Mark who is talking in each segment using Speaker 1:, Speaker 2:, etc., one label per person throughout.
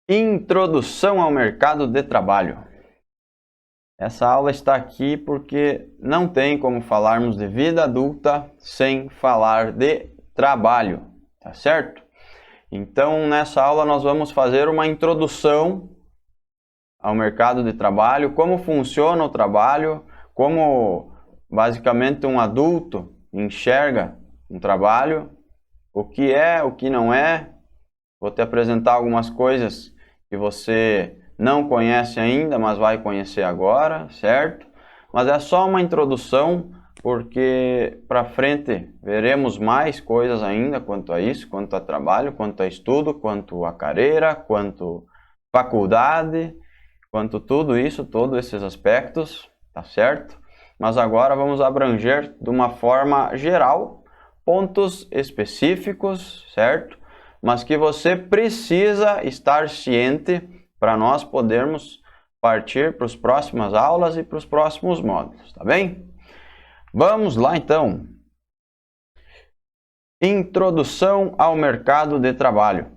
Speaker 1: Introdução ao mercado de trabalho. Essa aula está aqui porque não tem como falarmos de vida adulta sem falar de trabalho, tá certo? Então, nessa aula nós vamos fazer uma introdução ao mercado de trabalho, como funciona o trabalho, como basicamente um adulto enxerga um trabalho, o que é, o que não é. Vou te apresentar algumas coisas que você não conhece ainda, mas vai conhecer agora, certo? Mas é só uma introdução, porque para frente veremos mais coisas ainda quanto a isso, quanto a trabalho, quanto a estudo, quanto a carreira, quanto faculdade, quanto tudo isso, todos esses aspectos, tá certo? Mas agora vamos abranger de uma forma geral pontos específicos, certo? Mas que você precisa estar ciente para nós podermos partir para as próximas aulas e para os próximos módulos, tá bem? Vamos lá então. Introdução ao mercado de trabalho.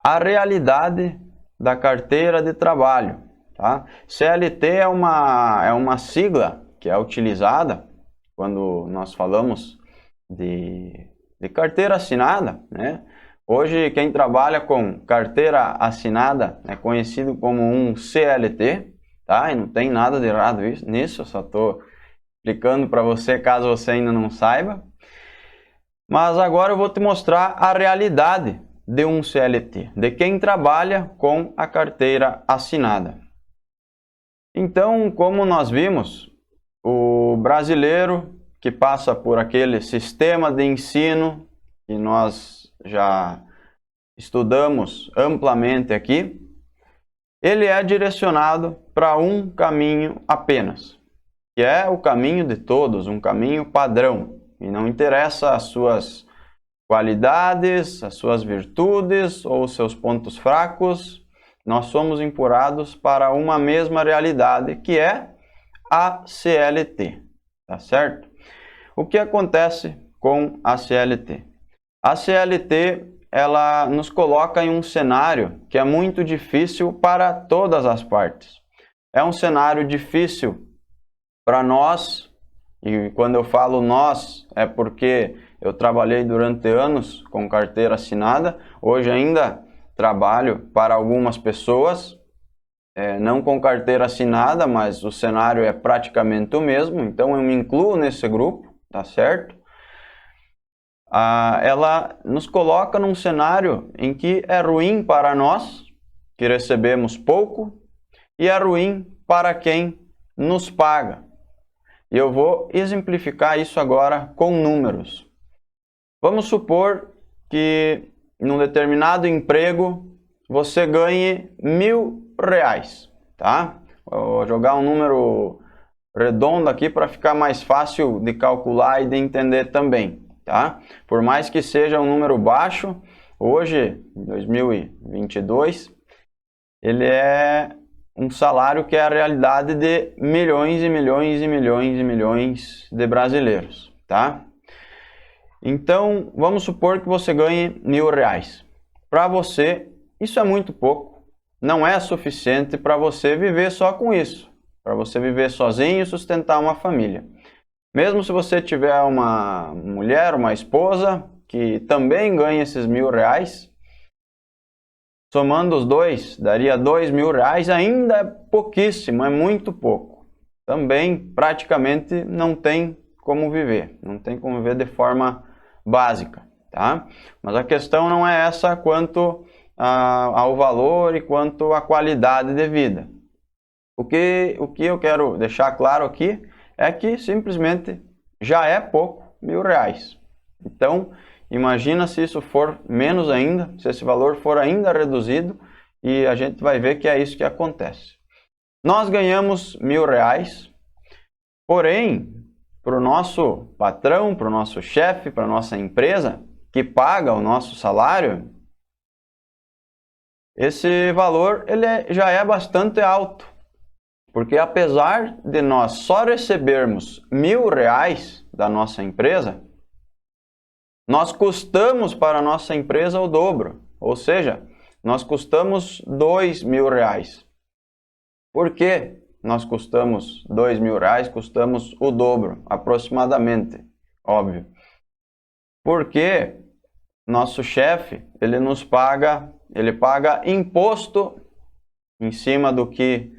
Speaker 1: A realidade da carteira de trabalho, tá? CLT é uma sigla que é utilizada quando nós falamos de carteira assinada, né? Hoje, quem trabalha com carteira assinada é conhecido como um CLT, tá? E não tem nada de errado nisso, eu só estou explicando para você caso você ainda não saiba. Mas agora eu vou te mostrar a realidade de um CLT, de quem trabalha com a carteira assinada. Então, como nós vimos, o brasileiro que passa por aquele sistema de ensino que nós já estudamos amplamente aqui, ele é direcionado para um caminho apenas, que é o caminho de todos, um caminho padrão, e não interessa as suas qualidades, as suas virtudes ou os seus pontos fracos, nós somos empurrados para uma mesma realidade, que é a CLT, tá certo? O que acontece com a CLT? A CLT, ela nos coloca em um cenário que é muito difícil para todas as partes. É um cenário difícil para nós, e quando eu falo nós, é porque eu trabalhei durante anos com carteira assinada, hoje ainda trabalho para algumas pessoas, não com carteira assinada, mas o cenário é praticamente o mesmo, então eu me incluo nesse grupo, tá certo? Ela nos coloca num cenário em que é ruim para nós, que recebemos pouco, e é ruim para quem nos paga. E eu vou exemplificar isso agora com números. Vamos supor que num determinado emprego você ganhe R$1.000, tá? Vou jogar um número redondo aqui para ficar mais fácil de calcular e de entender também. Tá? Por mais que seja um número baixo, hoje, em 2022, ele é um salário que é a realidade de milhões e milhões e milhões e milhões de brasileiros. Tá? Então, vamos supor que você ganhe R$1.000. Para você, isso é muito pouco. Não é suficiente para você viver só com isso. Para você viver sozinho e sustentar uma família. Mesmo se você tiver uma mulher, uma esposa, que também ganha esses R$1.000, somando os dois, daria R$2.000, ainda é pouquíssimo, é muito pouco. Também, praticamente, não tem como viver, não tem como viver de forma básica, tá? Mas a questão não é essa quanto ao valor e quanto à qualidade de vida. O que eu quero deixar claro aqui é que simplesmente já é pouco R$1.000. Então, imagina se isso for menos ainda, se esse valor for ainda reduzido, e a gente vai ver que é isso que acontece. Nós ganhamos R$1.000, porém, para o nosso patrão, para o nosso chefe, para a nossa empresa, que paga o nosso salário, esse valor já é bastante alto. Porque apesar de nós só recebermos R$1.000 da nossa empresa, nós custamos para a nossa empresa o dobro. Ou seja, nós custamos R$2.000. Por que nós custamos R$2.000? Custamos o dobro, aproximadamente, óbvio. Porque nosso chefe, ele paga imposto em cima do que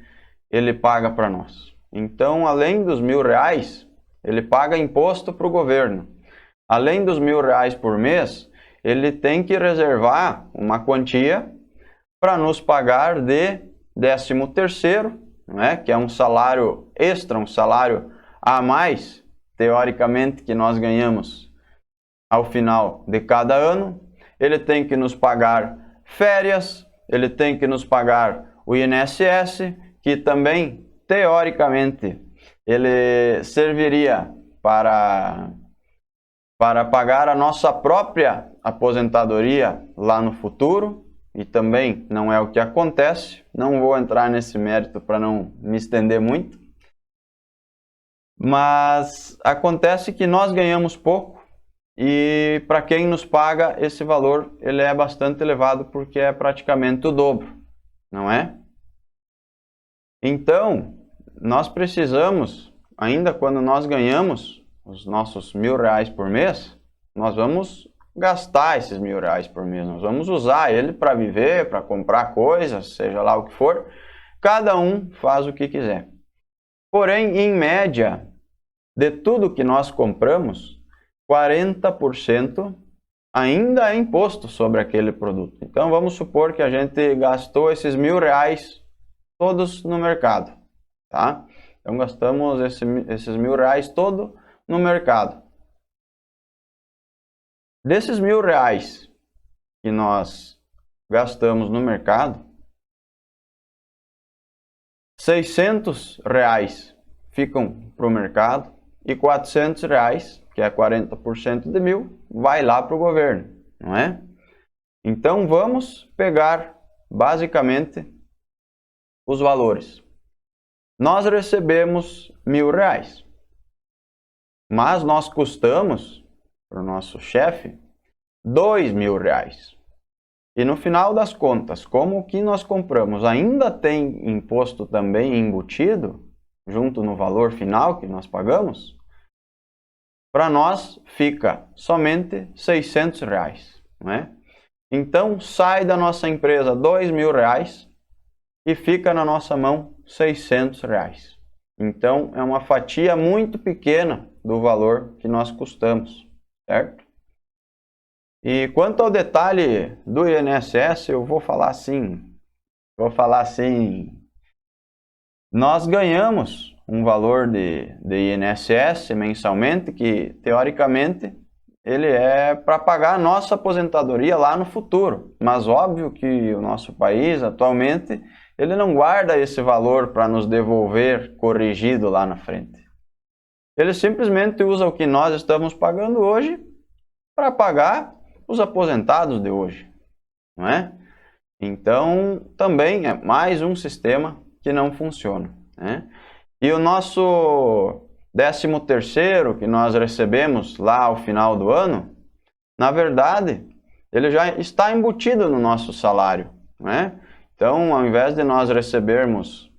Speaker 1: ele paga para nós. Então, além dos R$1.000, ele paga imposto para o governo. Além dos R$1.000 por mês, ele tem que reservar uma quantia para nos pagar de 13º, né, que é um salário extra, um salário a mais, teoricamente, que nós ganhamos ao final de cada ano. Ele tem que nos pagar férias, ele tem que nos pagar o INSS, que também, teoricamente, ele serviria para pagar a nossa própria aposentadoria lá no futuro, e também não é o que acontece. Não vou entrar nesse mérito para não me estender muito, mas acontece que nós ganhamos pouco, e para quem nos paga esse valor, ele é bastante elevado, porque é praticamente o dobro, não é? Então, nós precisamos, ainda quando nós ganhamos os nossos R$1.000 por mês, nós vamos gastar esses R$1.000 por mês, nós vamos usar ele para viver, para comprar coisas, seja lá o que for. Cada um faz o que quiser. Porém, em média, de tudo que nós compramos, 40% ainda é imposto sobre aquele produto. Então, vamos supor que a gente gastou esses R$1.000 todos no mercado, tá? Então, gastamos esses R$1.000 todo no mercado. Desses R$1.000 que nós gastamos no mercado, R$600 ficam para o mercado e R$400, que é 40% de 1.000, vai lá para o governo, não é? Então, vamos pegar basicamente os valores. Nós recebemos R$1.000, mas nós custamos para o nosso chefe R$2.000. E no final das contas, como o que nós compramos ainda tem imposto também embutido, junto no valor final que nós pagamos, para nós fica somente R$600, não é? Então, sai da nossa empresa R$2.000 e fica na nossa mão R$600. Então, é uma fatia muito pequena do valor que nós custamos, certo? E quanto ao detalhe do INSS, eu vou falar assim, nós ganhamos um valor de INSS mensalmente, que teoricamente ele é para pagar a nossa aposentadoria lá no futuro. Mas óbvio que o nosso país atualmente, ele não guarda esse valor para nos devolver corrigido lá na frente. Ele simplesmente usa o que nós estamos pagando hoje para pagar os aposentados de hoje, não é? Então, também é mais um sistema que não funciona, né? E o nosso 13º que nós recebemos lá ao final do ano, na verdade, ele já está embutido no nosso salário, né? Então, ao invés de nós recebermos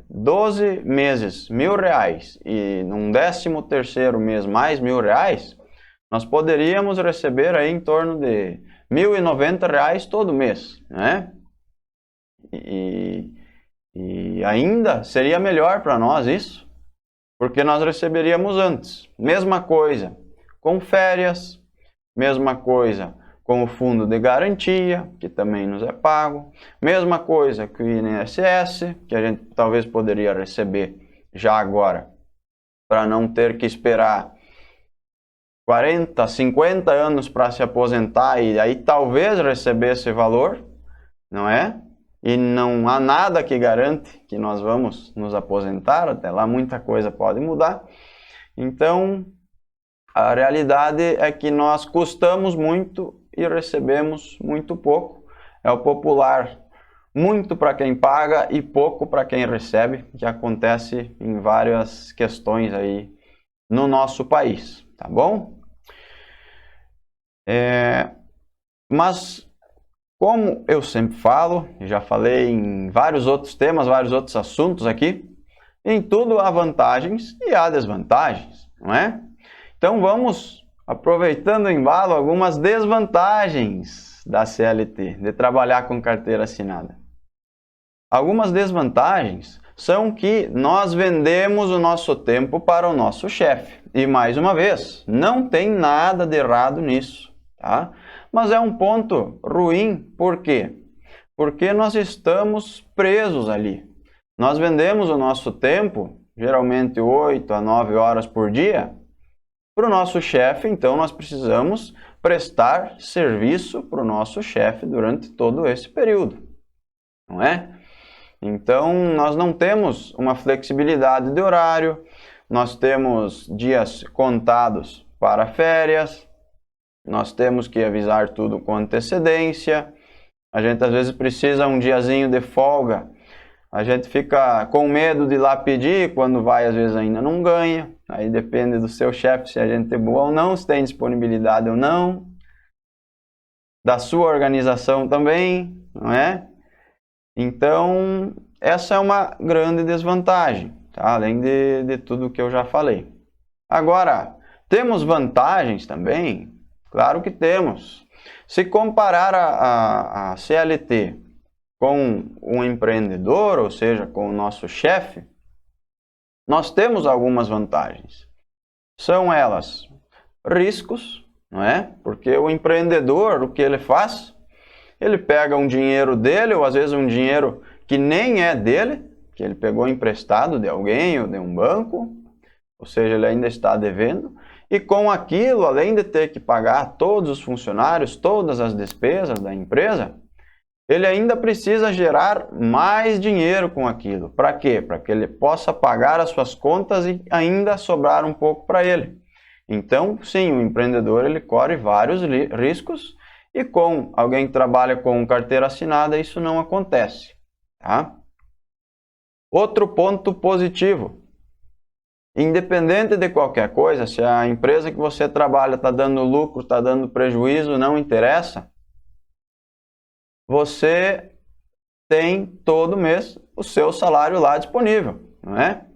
Speaker 1: 12 meses R$1.000 e num 13º mês mais R$1.000, nós poderíamos receber aí em torno de R$1.090 todo mês, né? E ainda seria melhor para nós isso, porque nós receberíamos antes. Mesma coisa com férias, mesma coisa com o fundo de garantia, que também nos é pago, mesma coisa com o INSS, que a gente talvez poderia receber já agora, para não ter que esperar 40, 50 anos para se aposentar e aí talvez receber esse valor, não é? E não há nada que garante que nós vamos nos aposentar, até lá muita coisa pode mudar. Então, a realidade é que nós custamos muito e recebemos muito pouco. É o popular muito para quem paga e pouco para quem recebe, que acontece em várias questões aí no nosso país, tá bom? Mas Como eu sempre falo, já falei em vários outros temas, vários outros assuntos aqui, em tudo há vantagens e há desvantagens, não é? Então vamos, aproveitando o embalo, algumas desvantagens da CLT, de trabalhar com carteira assinada. Algumas desvantagens são que nós vendemos o nosso tempo para o nosso chefe. E mais uma vez, não tem nada de errado nisso, tá? Mas é um ponto ruim, por quê? Porque nós estamos presos ali. Nós vendemos o nosso tempo, geralmente 8 a 9 horas por dia, para o nosso chefe, então nós precisamos prestar serviço para o nosso chefe durante todo esse período, não é? Então, nós não temos uma flexibilidade de horário, nós temos dias contados para férias, nós temos que avisar tudo com antecedência, a gente às vezes precisa um diazinho de folga, a gente fica com medo de ir lá pedir, quando vai às vezes ainda não ganha, aí depende do seu chefe se a gente é boa ou não, se tem disponibilidade ou não, da sua organização também, não é? Então, essa é uma grande desvantagem, tá? Além de tudo que eu já falei. Agora, temos vantagens também? Claro que temos. Se comparar a CLT com um empreendedor, ou seja, com o nosso chefe, nós temos algumas vantagens. São elas riscos, não é? Porque o empreendedor, o que ele faz? Ele pega um dinheiro dele, ou às vezes um dinheiro que nem é dele, que ele pegou emprestado de alguém ou de um banco, ou seja, ele ainda está devendo, e com aquilo, além de ter que pagar todos os funcionários, todas as despesas da empresa, ele ainda precisa gerar mais dinheiro com aquilo. Para quê? Para que ele possa pagar as suas contas e ainda sobrar um pouco para ele. Então, sim, o empreendedor ele corre vários riscos, e com alguém que trabalha com carteira assinada, isso não acontece, tá? Outro ponto positivo. Independente de qualquer coisa, se a empresa que você trabalha está dando lucro, está dando prejuízo, não interessa, você tem todo mês o seu salário lá disponível, não é?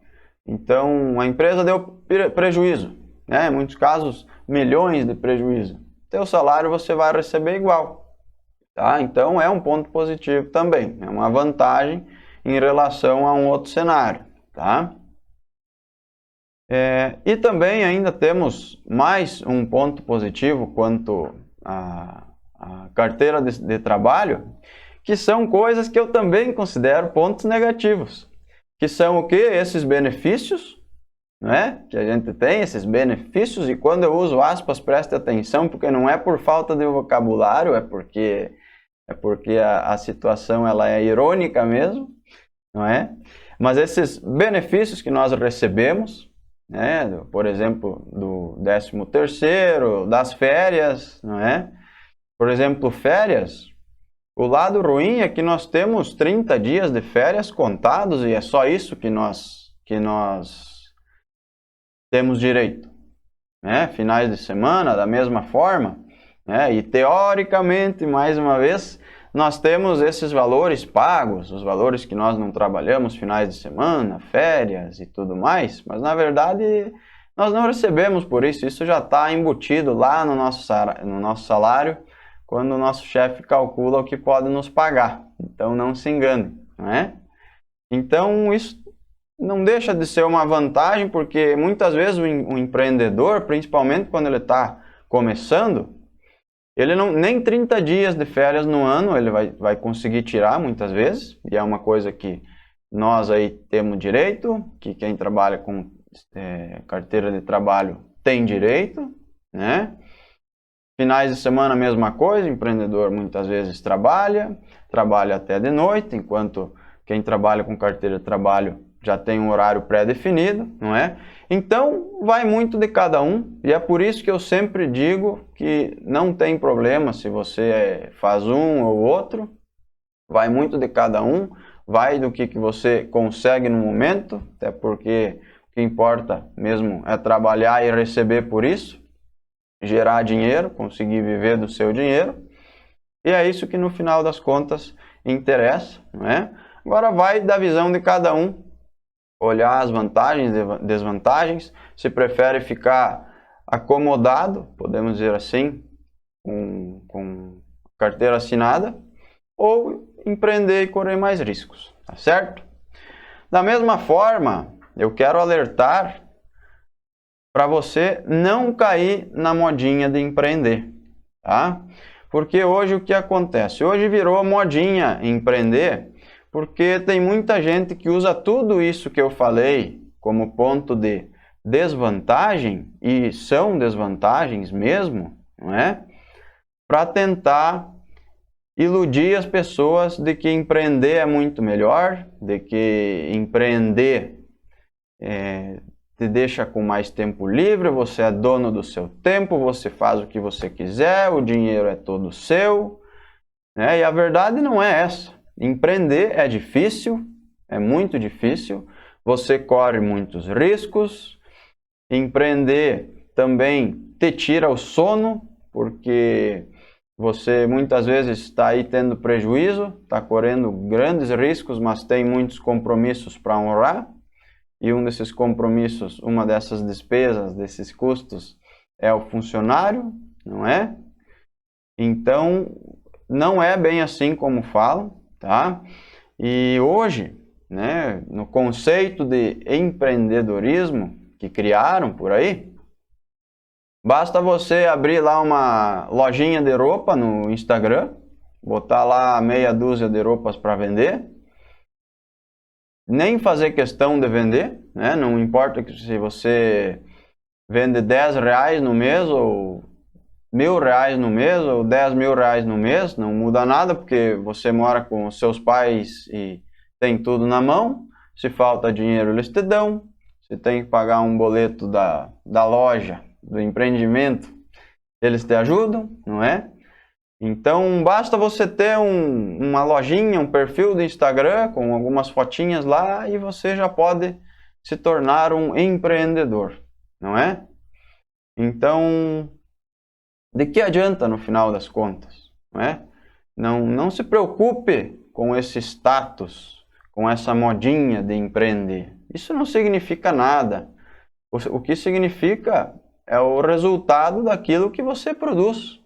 Speaker 1: Então, a empresa deu prejuízo, né? Em muitos casos, milhões de prejuízo. Teu salário você vai receber igual, tá? Então é um ponto positivo também, é uma vantagem em relação a um outro cenário, tá? E também ainda temos mais um ponto positivo quanto à carteira de trabalho, que são coisas que eu também considero pontos negativos, que são o quê? Esses benefícios, né? Que a gente tem esses benefícios, e quando eu uso aspas, preste atenção, porque não é por falta de vocabulário, é porque a situação ela é irônica mesmo, não é? Mas esses benefícios que nós recebemos, né? Por exemplo, do 13º, das férias, não é? Por exemplo, férias, o lado ruim é que nós temos 30 dias de férias contados, e é só isso que nós temos direito, né? Finais de semana, da mesma forma, né? E teoricamente, mais uma vez, nós temos esses valores pagos, os valores que nós não trabalhamos, finais de semana, férias e tudo mais, mas na verdade nós não recebemos por isso, isso já está embutido lá no nosso salário, quando o nosso chefe calcula o que pode nos pagar, então não se engane, não é? Então isso não deixa de ser uma vantagem, porque muitas vezes o empreendedor, principalmente quando ele está começando, ele nem 30 dias de férias no ano ele vai conseguir tirar muitas vezes, e é uma coisa que nós aí temos direito, que quem trabalha com carteira de trabalho tem direito, né? Finais de semana a mesma coisa, o empreendedor muitas vezes trabalha até de noite, enquanto quem trabalha com carteira de trabalho já tem um horário pré-definido, não é? Então, vai muito de cada um, e é por isso que eu sempre digo que não tem problema se você faz um ou outro, vai muito de cada um, vai do que você consegue no momento, até porque o que importa mesmo é trabalhar e receber por isso, gerar dinheiro, conseguir viver do seu dinheiro. E é isso que no final das contas interessa, não é? Agora vai da visão de cada um, olhar as vantagens e desvantagens, se prefere ficar acomodado, podemos dizer assim, com carteira assinada, ou empreender e correr mais riscos, tá certo? Da mesma forma, eu quero alertar para você não cair na modinha de empreender, tá? Porque hoje o que acontece? Hoje virou modinha empreender, porque tem muita gente que usa tudo isso que eu falei como ponto de desvantagem, e são desvantagens mesmo, não é? Para tentar iludir as pessoas de que empreender é muito melhor, de que empreender te deixa com mais tempo livre, você é dono do seu tempo, você faz o que você quiser, o dinheiro é todo seu, né? E a verdade não é essa. Empreender é difícil, é muito difícil, você corre muitos riscos, empreender também te tira o sono, porque você muitas vezes está aí tendo prejuízo, está correndo grandes riscos, mas tem muitos compromissos para honrar. E um desses compromissos, uma dessas despesas, desses custos, é o funcionário, não é? Então, não é bem assim como falam, tá? E hoje, né, no conceito de empreendedorismo que criaram por aí, basta você abrir lá uma lojinha de roupa no Instagram, botar lá meia dúzia de roupas para vender, nem fazer questão de vender, né? Não importa se você vende R$10 no mês ou R$1.000 no mês ou R$10.000 no mês, não muda nada porque você mora com os seus pais e tem tudo na mão. Se falta dinheiro eles te dão, se tem que pagar um boleto da loja, do empreendimento, eles te ajudam, não é? Então, basta você ter uma lojinha, um perfil do Instagram com algumas fotinhas lá e você já pode se tornar um empreendedor, não é? Então, de que adianta no final das contas, não é? Não se preocupe com esse status, com essa modinha de empreender. Isso não significa nada. O que significa é o resultado daquilo que você produz.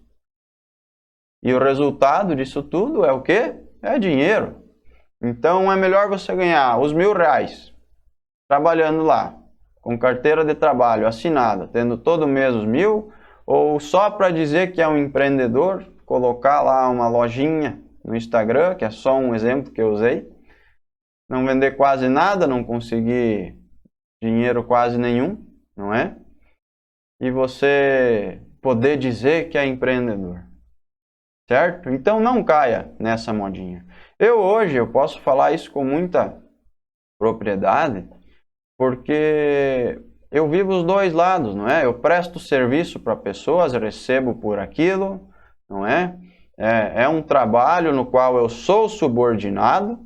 Speaker 1: E o resultado disso tudo é o quê? É dinheiro. Então é melhor você ganhar os R$1.000 trabalhando lá, com carteira de trabalho assinada, tendo todo mês os 1.000, ou só para dizer que é um empreendedor, colocar lá uma lojinha no Instagram, que é só um exemplo que eu usei, não vender quase nada, não conseguir dinheiro quase nenhum, não é? E você poder dizer que é empreendedor. Certo? Então não caia nessa modinha. Hoje eu posso falar isso com muita propriedade, porque eu vivo os dois lados, não é? Eu presto serviço para pessoas, recebo por aquilo, não é? É um trabalho no qual eu sou subordinado,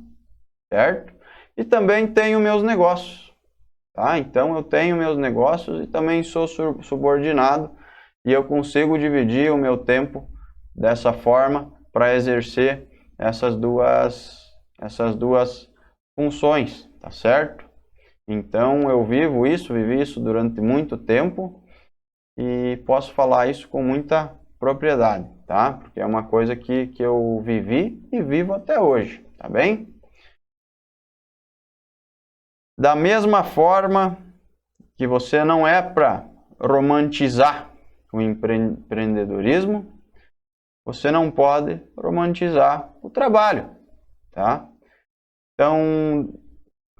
Speaker 1: certo? E também tenho meus negócios, tá? Então eu tenho meus negócios e também sou subordinado e eu consigo dividir o meu tempo dessa forma para exercer essas duas funções, tá certo? Então eu vivi isso durante muito tempo e posso falar isso com muita propriedade, tá? Porque é uma coisa que eu vivi e vivo até hoje, tá bem? Da mesma forma que você não é para romantizar o empreendedorismo, você não pode romantizar o trabalho, tá? Então,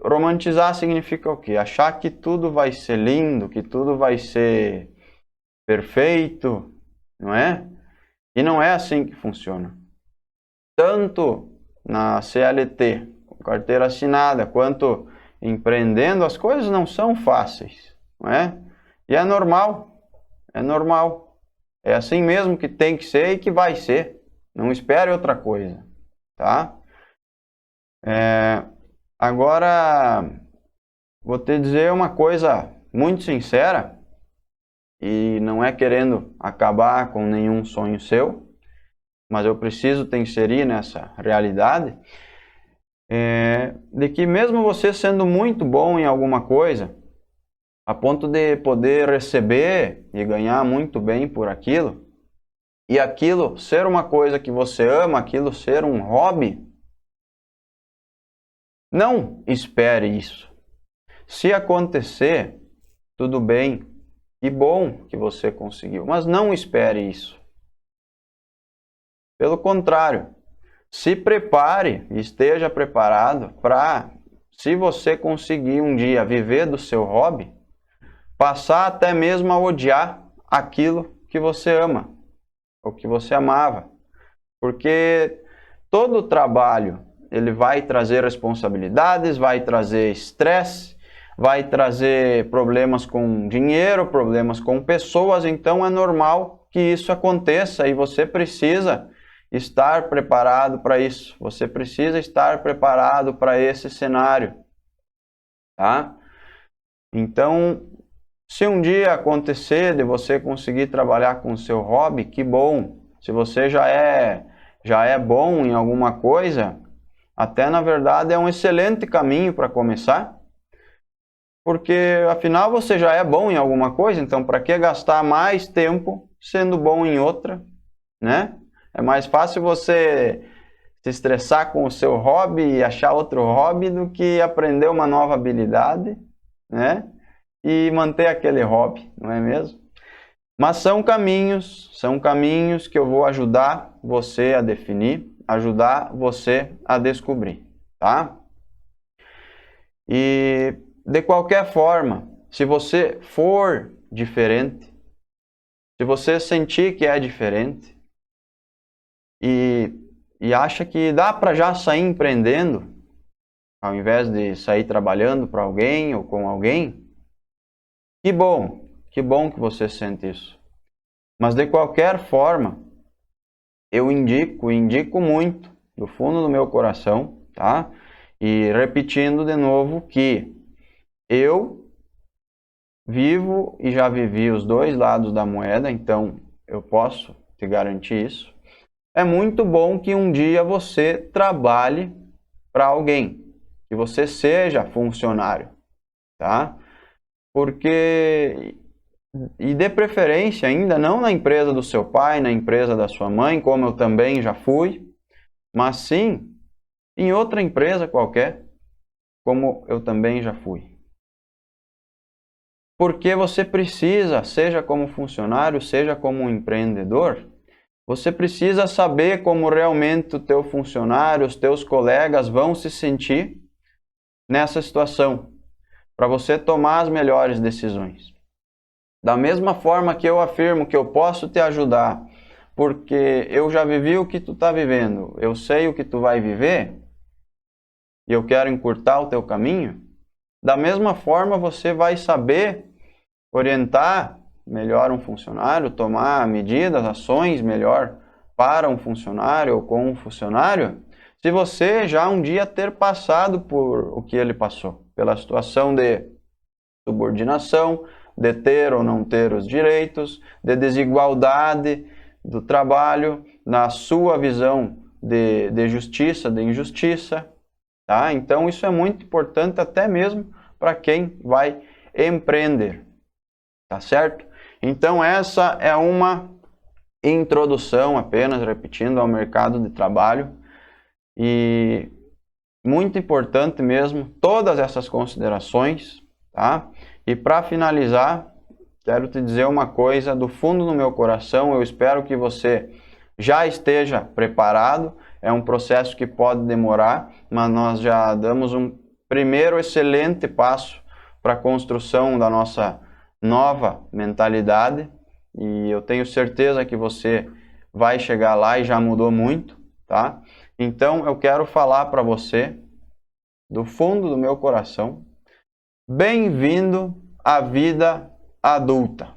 Speaker 1: romantizar significa o quê? Achar que tudo vai ser lindo, que tudo vai ser perfeito, não é? E não é assim que funciona. Tanto na CLT, com carteira assinada, quanto empreendendo, as coisas não são fáceis, não é? E é normal, é normal. É assim mesmo que tem que ser e que vai ser. Não espere outra coisa, tá? Agora, vou te dizer uma coisa muito sincera, e não é querendo acabar com nenhum sonho seu, mas eu preciso te inserir nessa realidade, de que mesmo você sendo muito bom em alguma coisa, a ponto de poder receber e ganhar muito bem por aquilo, e aquilo ser uma coisa que você ama, aquilo ser um hobby, não espere isso. Se acontecer, tudo bem, e bom que você conseguiu, mas não espere isso. Pelo contrário, se prepare e esteja preparado para, se você conseguir um dia viver do seu hobby, passar até mesmo a odiar aquilo que você ama, ou que você amava. Porque todo trabalho, ele vai trazer responsabilidades, vai trazer estresse, vai trazer problemas com dinheiro, problemas com pessoas, então é normal que isso aconteça e você precisa estar preparado para isso. Você precisa estar preparado para esse cenário, tá? Então, se um dia acontecer de você conseguir trabalhar com o seu hobby, que bom. Se você já é bom em alguma coisa, até na verdade é um excelente caminho para começar. Porque afinal você já é bom em alguma coisa, então para que gastar mais tempo sendo bom em outra, né? É mais fácil você se estressar com o seu hobby e achar outro hobby do que aprender uma nova habilidade, né? E manter aquele hobby, não é mesmo? Mas são caminhos que eu vou ajudar você a definir, ajudar você a descobrir, tá? E de qualquer forma, se você for diferente, se você sentir que é diferente e acha que dá para já sair empreendendo, ao invés de sair trabalhando para alguém ou com alguém, que bom que você sente isso. Mas de qualquer forma, eu indico muito, do fundo do meu coração, tá? E repetindo de novo que eu vivo e já vivi os dois lados da moeda, então eu posso te garantir isso. É muito bom que um dia você trabalhe para alguém, que você seja funcionário, tá? Porque, e de preferência ainda não na empresa do seu pai, na empresa da sua mãe, como eu também já fui, mas sim em outra empresa qualquer, como eu também já fui. Porque você precisa, seja como funcionário, seja como empreendedor, você precisa saber como realmente o teu funcionário, os teus colegas vão se sentir nessa situação, para você tomar as melhores decisões. Da mesma forma que eu afirmo que eu posso te ajudar, porque eu já vivi o que tu está vivendo, eu sei o que tu vai viver, e eu quero encurtar o teu caminho, da mesma forma você vai saber orientar melhor um funcionário, tomar medidas, ações melhor para um funcionário ou com um funcionário, se você já um dia ter passado por o que ele passou, pela situação de subordinação, de ter ou não ter os direitos, de desigualdade do trabalho, na sua visão de justiça, de injustiça, tá? Então isso é muito importante até mesmo para quem vai empreender, tá certo? Então essa é uma introdução apenas, repetindo, ao mercado de trabalho e muito importante mesmo todas essas considerações, tá? E para finalizar, quero te dizer uma coisa do fundo do meu coração, eu espero que você já esteja preparado, é um processo que pode demorar, mas nós já damos um primeiro excelente passo para a construção da nossa nova mentalidade e eu tenho certeza que você vai chegar lá e já mudou muito, tá? Então eu quero falar para você, do fundo do meu coração, bem-vindo à vida adulta.